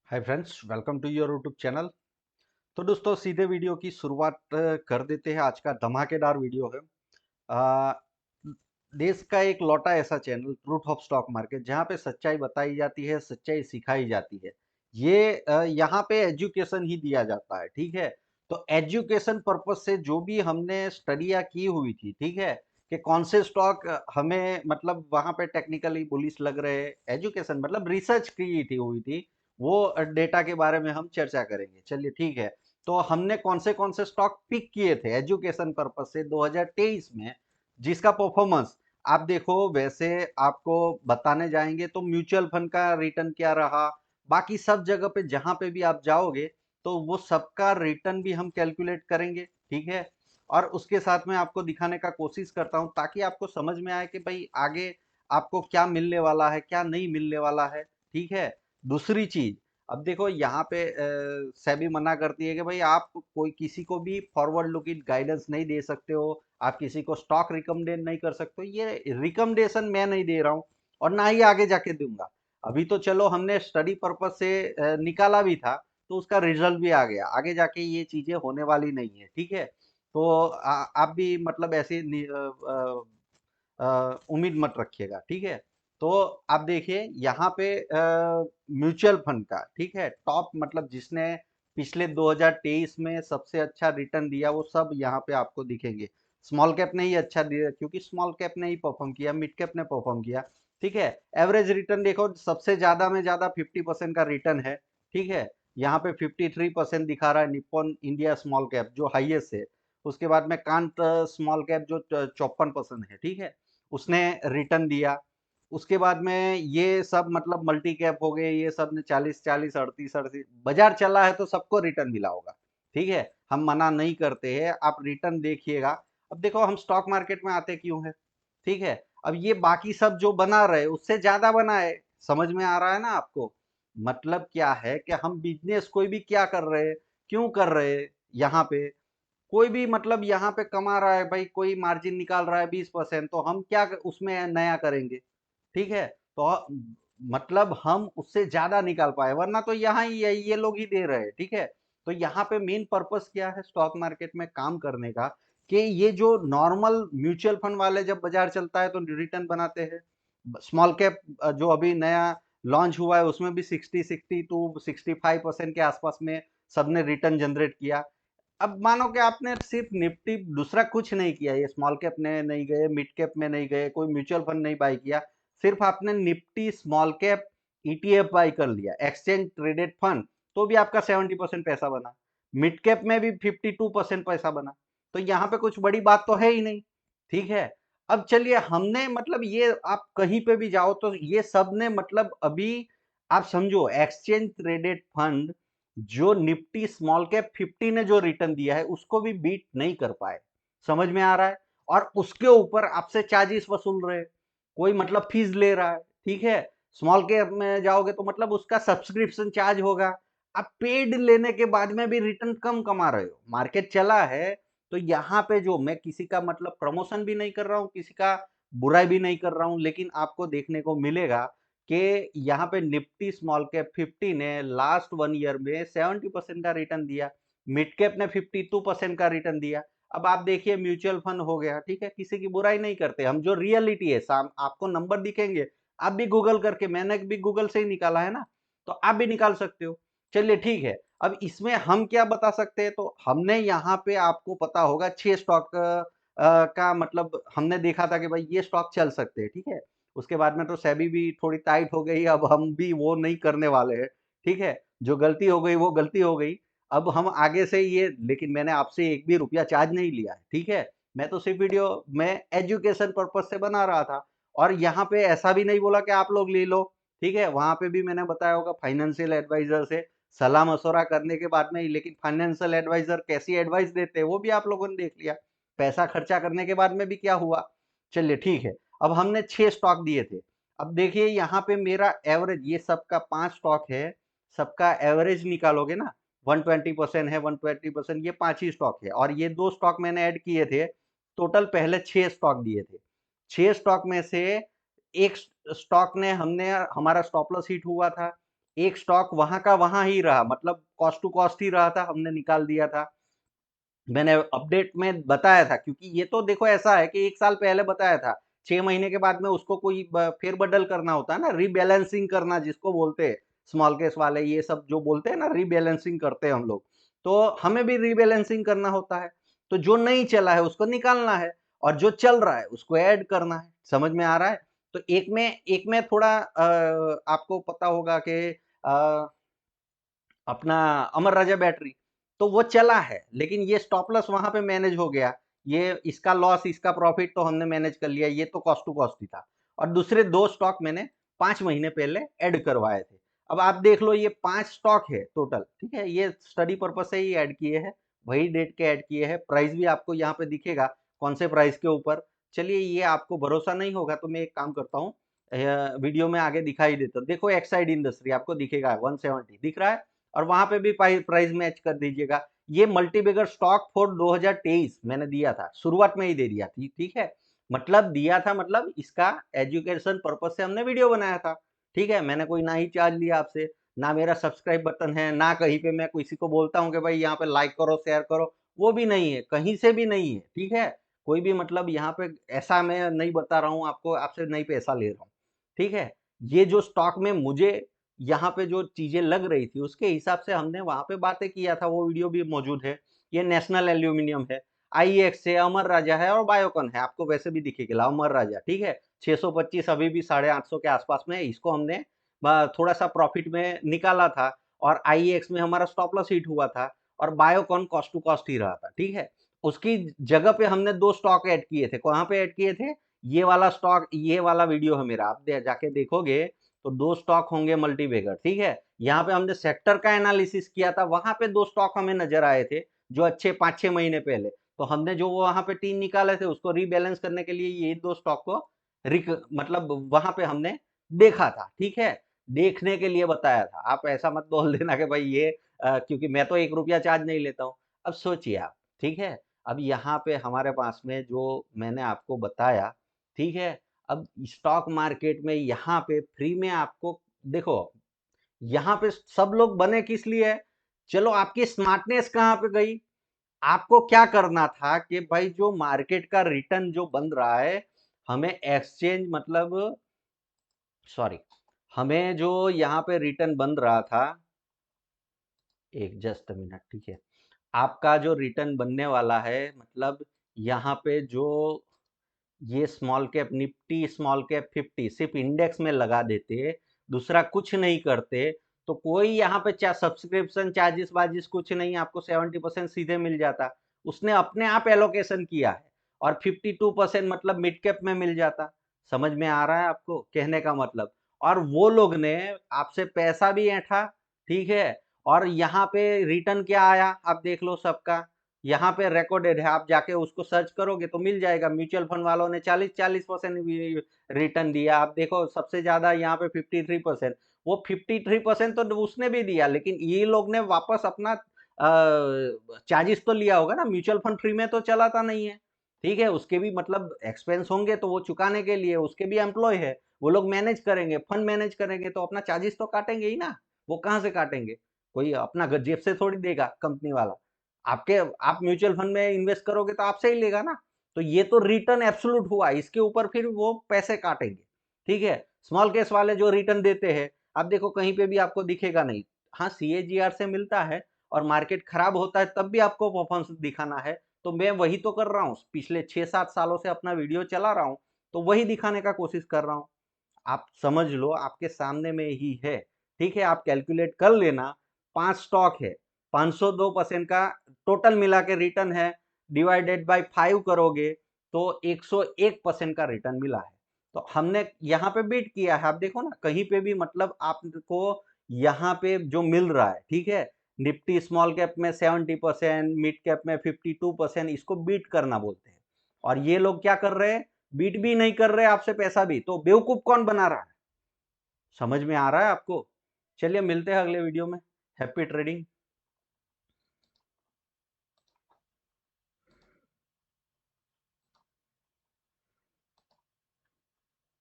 Hi friends, welcome to your YouTube channel. तो दोस्तों, सीधे वीडियो की शुरुआत कर देते हैं। आज का धमाकेदार वीडियो है। अ, देश का एक लौटा ऐसा channel, truth of stock market, जहां पे सच्चाई बताई जाती है, सच्चाई सिखाई जाती है। ये यहाँ पे एजुकेशन ही दिया जाता है, ठीक है। तो एजुकेशन पर्पज से जो भी हमने स्टडियाँ की हुई थी, ठीक है, कि कौन से स्टॉक हमें मतलब वहां पे टेक्निकली बुलिश लग रहे हैं, एजुकेशन मतलब रिसर्च की थी हुई थी, वो डेटा के बारे में हम चर्चा करेंगे। चलिए ठीक है। तो हमने कौन से स्टॉक पिक किए थे एजुकेशन पर्पज से 2023 में, जिसका परफॉर्मेंस आप देखो। वैसे आपको बताने जाएंगे तो म्यूचुअल फंड का रिटर्न क्या रहा, बाकी सब जगह पे जहां पे भी आप जाओगे तो वो सबका रिटर्न भी हम कैलकुलेट करेंगे, ठीक है। और उसके साथ में आपको दिखाने का कोशिश करता हूं ताकि आपको समझ में आए कि भाई आगे आपको क्या मिलने वाला है, क्या नहीं मिलने वाला है, ठीक है। दूसरी चीज, अब देखो यहाँ पे सेबी मना करती है कि भाई आप कोई किसी को भी फॉरवर्ड लुकिंग गाइडेंस नहीं दे सकते हो, आप किसी को स्टॉक रिकमेंडेड नहीं कर सकते हो। ये रिकमेंडेशन मैं नहीं दे रहा हूँ और ना ही आगे जाके दूंगा। अभी तो चलो हमने स्टडी पर्पज से निकाला भी था, तो उसका रिजल्ट भी आ गया। आगे जाके ये चीजें होने वाली नहीं है, ठीक है। तो आप भी मतलब ऐसे उम्मीद मत रखिएगा, ठीक है। तो आप देखिए यहाँ पे म्यूचुअल फंड का, ठीक है, टॉप मतलब जिसने पिछले 2023 में सबसे अच्छा रिटर्न दिया, वो सब यहाँ पे आपको दिखेंगे। स्मॉल कैप ने ही अच्छा दिया क्योंकि स्मॉल कैप ने ही परफॉर्म किया, मिड कैप ने परफॉर्म किया, ठीक है। एवरेज रिटर्न देखो, सबसे ज्यादा में ज्यादा 50% का रिटर्न है, ठीक है। यहाँ पे 53% दिखा रहा है निप्पॉन इंडिया स्मॉल कैप, जो हाईएस्ट है। उसके बाद में कांट स्मॉल कैप जो 54% है, ठीक है, उसने रिटर्न दिया। उसके बाद में ये सब मतलब मल्टी कैप हो गए, ये सब ने 40 40 38 38 बाजार चला है तो सबको रिटर्न मिला होगा, ठीक है। हम मना नहीं करते हैं, आप रिटर्न देखिएगा। अब देखो हम स्टॉक मार्केट में आते क्यों है, ठीक है। अब ये बाकी सब जो बना रहे उससे ज्यादा बना है, समझ में आ रहा है ना आपको। मतलब क्या है कि हम बिजनेस कोई भी क्या कर रहे हैं, क्यों कर रहे हैं। यहाँ पे कोई भी मतलब यहाँ पे कमा रहा है भाई, कोई मार्जिन निकाल रहा है 20%, तो हम क्या उसमें नया करेंगे, ठीक है। तो मतलब हम उससे ज्यादा निकाल पाए, वरना तो यहाँ ही ये लोग ही दे रहे हैं, ठीक है। तो यहाँ पे मेन पर्पस क्या है स्टॉक मार्केट में काम करने का, कि ये जो नॉर्मल म्यूचुअल फंड वाले जब बाजार चलता है तो रिटर्न बनाते हैं। स्मॉल कैप जो अभी नया लॉन्च हुआ है उसमें भी 60 60 टू 65% के आसपास में सबने रिटर्न जनरेट किया। अब मानो कि आपने सिर्फ निफ्टी, दूसरा कुछ नहीं किया, ये स्मॉल कैप में नहीं गए, मिड कैप में नहीं गए, कोई म्यूचुअल फंड नहीं बाय किया, सिर्फ आपने Nifty small cap ETF buy कर लिया, एक्सचेंज ट्रेडेड फंड, तो भी आपका 70% पैसा बना। मिड कैप में भी 52% पैसा बना। तो यहाँ पे कुछ बड़ी बात तो है ही नहीं, ठीक है। अब चलिए हमने मतलब ये आप कहीं पे भी जाओ तो ये सब ने मतलब अभी आप समझो एक्सचेंज ट्रेडेड फंड जो निफ्टी स्मॉल कैप 50 ने जो रिटर्न दिया है उसको भी बीट नहीं कर पाए, समझ में आ रहा है। और उसके ऊपर आपसे चार्जेस वसूल रहे हैं, कोई मतलब फीस ले रहा है, ठीक है। स्मॉल कैप में जाओगे तो मतलब उसका सब्सक्रिप्शन चार्ज होगा। आप पेड लेने के बाद में भी रिटर्न कम कमा रहे हो, मार्केट चला है। तो यहाँ पे जो मैं किसी का मतलब प्रमोशन भी नहीं कर रहा हूँ, किसी का बुराई भी नहीं कर रहा हूँ, लेकिन आपको देखने को मिलेगा कि यहाँ पे निफ्टी स्मॉल कैप 50 ने लास्ट 1 ईयर में 70% का रिटर्न दिया, मिड कैप ने 52% का रिटर्न दिया। अब आप देखिए म्यूचुअल फंड हो गया, ठीक है, किसी की बुराई नहीं करते हम, जो रियलिटी है साम आपको नंबर दिखेंगे। आप भी गूगल करके, मैंने भी गूगल से ही निकाला है ना, तो आप भी निकाल सकते हो। चलिए ठीक है। अब इसमें हम क्या बता सकते हैं, तो हमने यहाँ पे आपको पता होगा 6 स्टॉक का मतलब हमने देखा था कि भाई ये स्टॉक चल सकते हैं, ठीक है। उसके बाद में तो सेबी भी थोड़ी टाइट हो गई, अब हम भी वो नहीं करने वाले हैं, ठीक है। जो गलती हो गई वो गलती हो गई। अब हम आगे से ये, लेकिन मैंने आपसे एक भी रुपया चार्ज नहीं लिया है, ठीक है। मैं तो सिर्फ वीडियो में एजुकेशन पर्पज से बना रहा था। और यहाँ पे ऐसा भी नहीं बोला कि आप लोग ले लो, ठीक है। वहां पे भी मैंने बताया होगा फाइनेंशियल एडवाइजर से सलाह मशवरा करने के बाद में ही, लेकिन फाइनेंशियल एडवाइजर कैसी एडवाइस देते हैं वो भी आप लोगों ने देख लिया। पैसा खर्चा करने के बाद में भी क्या हुआ। चलिए ठीक है। अब हमने 6 स्टॉक दिए थे। अब देखिए यहाँ पे मेरा एवरेज, ये सबका 5 स्टॉक है, सबका एवरेज निकालोगे ना, 120% है, 120%, ये 5 ही स्टॉक है। और ये 2 स्टॉक मैंने ऐड किए थे, टोटल पहले 6 स्टॉक दिए थे। 6 स्टॉक में से एक स्टॉक ने हमने, हमारा स्टॉप लॉस हिट हुआ था, एक स्टॉक वहां का वहां ही रहा, मतलब कॉस्ट टू कॉस्ट ही रहा था, हमने निकाल दिया था। मैंने अपडेट में बताया था, क्योंकि ये तो देखो ऐसा है कि 1 साल पहले बताया था, 6 महीने के बाद में उसको कोई फेरबदल करना होता है ना, रीबैलेंसिंग करना जिसको बोलते हैं, स्मॉल केस वाले ये सब जो बोलते हैं ना, रीबैलेंसिंग करते हैं हम लोग। तो हमें भी रीबैलेंसिंग करना होता है। तो जो नहीं चला है उसको निकालना है, और जो चल रहा है उसको ऐड करना है। समझ में आ रहा है? तो एक में थोड़ा आपको पता होगा कि अपना अमर राजा बैटरी, तो वो चला है, लेकिन ये स्टॉप लॉस वहां पे मैनेज हो गया। ये इसका लॉस इसका प्रॉफिट तो हमने मैनेज कर लिया, ये तो कॉस्ट टू कॉस्ट ही था। और दूसरे 2 स्टॉक मैंने 5 महीने पहले ऐड करवाए थे। अब आप देख लो, ये 5 स्टॉक है टोटल, ठीक है, ये स्टडी पर्पज से ही ऐड किए हैं, वही डेट के ऐड किए हैं। प्राइस भी आपको यहाँ पे दिखेगा कौन से प्राइस के ऊपर। चलिए, ये आपको भरोसा नहीं होगा तो मैं एक काम करता हूँ, वीडियो में आगे दिखाई देता हूँ। देखो एक्साइड इंडस्ट्री आपको दिखेगा 170 दिख रहा है, और वहां पे भी प्राइस मैच कर दीजिएगा। ये मल्टीबैगर स्टॉक फॉर 2023 मैंने दिया था, शुरुआत में ही दे दिया थी, ठीक है, मतलब दिया था, मतलब इसका एजुकेशन पर्पज से हमने वीडियो बनाया था, ठीक है। मैंने कोई ना ही चार्ज लिया आपसे, ना मेरा सब्सक्राइब बटन है, ना कहीं पे मैं किसी को बोलता हूँ कि भाई यहाँ पे लाइक करो शेयर करो, वो भी नहीं है, कहीं से भी नहीं है, ठीक है। कोई भी मतलब यहाँ पे ऐसा मैं नहीं बता रहा हूँ आपको, आपसे नहीं पैसा ले रहा हूँ, ठीक है। ये जो स्टॉक में मुझे यहाँ पे जो चीजें लग रही थी उसके हिसाब से हमने वहां पे बातें किया था, वो वीडियो भी मौजूद है। ये नेशनल एल्यूमिनियम है, आईएक्स है, अमर राजा है, और बायोकॉन है, आपको वैसे भी दिखेगा अमर राजा, ठीक है। 625 अभी भी 850 के आसपास में है, इसको हमने थोड़ा सा प्रॉफिट में निकाला था, और आईएक्स में हमारा स्टॉप लॉस हिट हुआ था, और बायोकॉन कॉस्ट टू कॉस्ट ही रहा था, ठीक है। उसकी जगह पे हमने 2 स्टॉक ऐड किए थे, कहाँ पे ऐड किए थे, ये वाला स्टॉक, ये वाला वीडियो है मेरा, आप जाके देखोगे तो 2 स्टॉक होंगे मल्टीबैगर, ठीक है। यहाँ पे हमने सेक्टर का एनालिसिस किया था, वहां पे 2 स्टॉक हमें नजर आए थे, जो अच्छे 5-6 महीने पहले, तो हमने जो वहां पे 3 निकाले थे उसको रीबैलेंस करने के लिए ये 2 स्टॉक को रिक मतलब वहां पे हमने देखा था, ठीक है, देखने के लिए बताया था। आप ऐसा मत बोल देना कि भाई ये क्योंकि मैं तो 1 रुपया चार्ज नहीं लेता हूँ। अब सोचिए आप, ठीक है, अब यहाँ पे हमारे पास में जो मैंने आपको बताया, ठीक है, अब स्टॉक मार्केट में यहाँ पे फ्री में आपको देखो, यहाँ पे सब लोग बने किस लिए है? चलो, आपकी स्मार्टनेस कहाँ पे गई? आपको क्या करना था कि भाई जो मार्केट का रिटर्न जो बन रहा है, हमें एक्सचेंज मतलब सॉरी, हमें जो यहाँ पे रिटर्न बन रहा था, एक जस्ट मिनट, ठीक है, आपका जो रिटर्न बनने वाला है, मतलब यहाँ पे जो ये small cap Nifty small cap 50 सिर्फ इंडेक्स में लगा देते, दूसरा कुछ नहीं करते, तो कोई यहाँ पे सब्सक्रिप्शन चार्जेस वार्जेस कुछ नहीं, आपको 70% सीधे मिल जाता। उसने अपने आप एलोकेशन किया है, और 52% मतलब मिड कैप में मिल जाता। समझ में आ रहा है आपको कहने का मतलब? और वो लोग ने आपसे पैसा भी ऐंठा, ठीक है, और यहाँ पे रिटर्न क्या आया आप देख लो सबका, यहाँ पे रिकॉर्डेड है, आप जाके उसको सर्च करोगे तो मिल जाएगा। म्यूचुअल फंड वालों ने 40% रिटर्न दिया, आप देखो सबसे ज्यादा यहाँ पे 53%। वो 53% तो उसने भी दिया, लेकिन ये लोग ने वापस अपना चार्जेस तो लिया होगा ना, म्यूचुअल फंड फ्री में तो चलाता नहीं है, ठीक है, उसके भी मतलब एक्सपेंस होंगे, तो वो चुकाने के लिए उसके भी एम्प्लॉय है, वो लोग मैनेज करेंगे, फंड मैनेज करेंगे, तो अपना चार्जेस तो काटेंगे ही ना। वो कहाँ से काटेंगे? कोई अपना जेब से थोड़ी देगा कंपनी वाला। आपके आप म्यूचुअल फंड में इन्वेस्ट करोगे तो आपसे ही लेगा ना। तो ये तो रिटर्न एब्सोल्यूट हुआ, इसके ऊपर फिर वो पैसे काटेंगे, ठीक है। स्मॉल केस वाले जो रिटर्न देते हैं, आप देखो कहीं पे भी आपको दिखेगा नहीं। हाँ, सीएजीआर से मिलता है, और मार्केट खराब होता है तब भी आपको परफॉर्मेंस दिखाना है, तो मैं वही तो कर रहा हूँ, पिछले 6-7 सालों से अपना वीडियो चला रहा हूँ, तो वही दिखाने का कोशिश कर रहा हूँ। आप समझ लो, आपके सामने में ही है, ठीक है, आप कैलकुलेट कर लेना। 5 स्टॉक है, 502% का टोटल मिला के रिटर्न है, डिवाइडेड बाय 5 करोगे तो 101% का रिटर्न मिला है। तो हमने यहाँ पे बीट किया है, आप देखो ना कहीं पे भी, मतलब आपको यहाँ पे जो मिल रहा है, ठीक है, निफ्टी स्मॉल कैप में 70%, मिड कैप में 52%, इसको बीट करना बोलते हैं। और ये लोग क्या कर रहे हैं? बीट भी नहीं कर रहे आपसे पैसा भी, तो बेवकूफ कौन बना रहा है? समझ में आ रहा है आपको? चलिए मिलते हैं अगले वीडियो में। Happy trading.